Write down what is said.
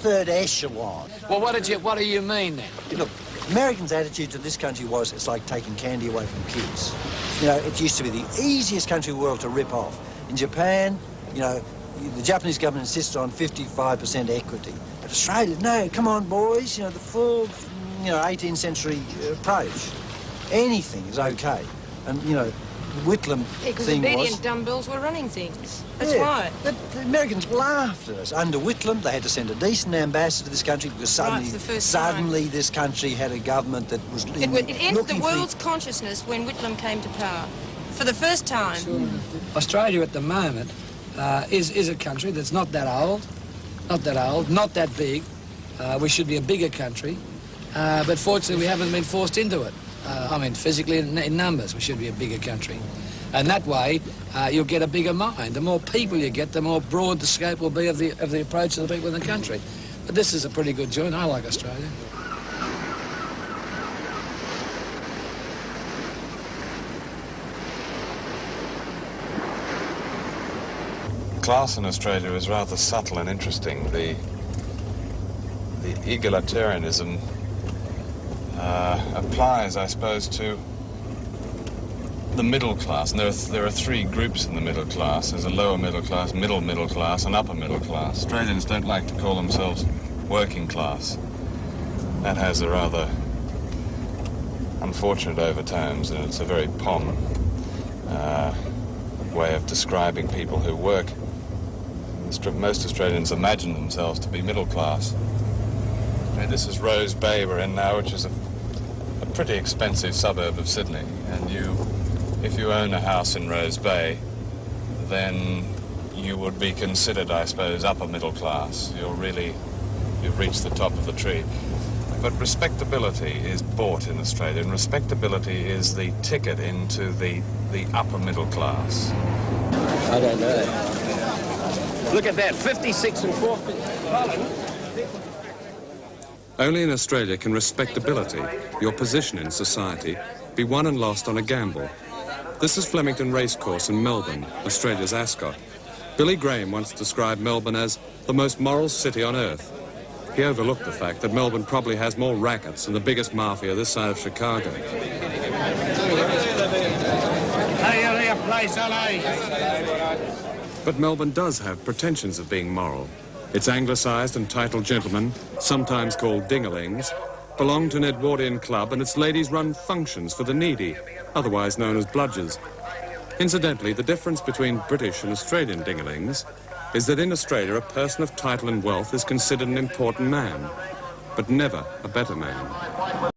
third echelon. Well, what do you mean then? Look, Americans' attitude to this country was it's like taking candy away from kids. You know, it used to be the easiest country in the world to rip off. In Japan, you know, the Japanese government insisted on 55% equity. But Australia, no, come on, boys, you know, the full, 18th century approach. Anything is okay. And, you know, the Whitlam because thing obedient dumbbells were running things. That's yeah, right. But the Americans laughed at us. Under Whitlam, they had to send a decent ambassador to this country because suddenly this country had a government that was It entered the world's consciousness when Whitlam came to power. For the first time. Sure. Australia at the moment is a country that's not that old, not that big. We should be a bigger country, but fortunately we haven't been forced into it. I mean, physically in numbers, we should be a bigger country. And that way, you'll get a bigger mind. The more people you get, the more broad the scope will be of the approach of the people in the country. But this is a pretty good joint. I like Australia. Class in Australia is rather subtle and interesting. The egalitarianism applies, I suppose, to the middle class. And there are three groups in the middle class. There's a lower middle class, middle class, and upper middle class. Australians don't like to call themselves working class. That has a rather unfortunate overtones, and it's a very POM way of describing people who work. Most Australians imagine themselves to be middle class. And this is Rose Bay we're in now, which is a pretty expensive suburb of Sydney. And if you own a house in Rose Bay, then you would be considered, I suppose, upper middle class. You've reached the top of the tree. But respectability is bought in Australia, and respectability is the ticket into the upper middle class. I don't know. Look at that, 56 and 4. Only in Australia can respectability, your position in society, be won and lost on a gamble. This is Flemington Racecourse in Melbourne, Australia's Ascot. Billy Graham once described Melbourne as the most moral city on earth. He overlooked the fact that Melbourne probably has more rackets and the biggest mafia this side of Chicago. But Melbourne does have pretensions of being moral. Its anglicised and titled gentlemen, sometimes called dingalings, belong to an Edwardian club, and its ladies run functions for the needy, otherwise known as bludgers. Incidentally, the difference between British and Australian dingalings is that in Australia a person of title and wealth is considered an important man, but never a better man.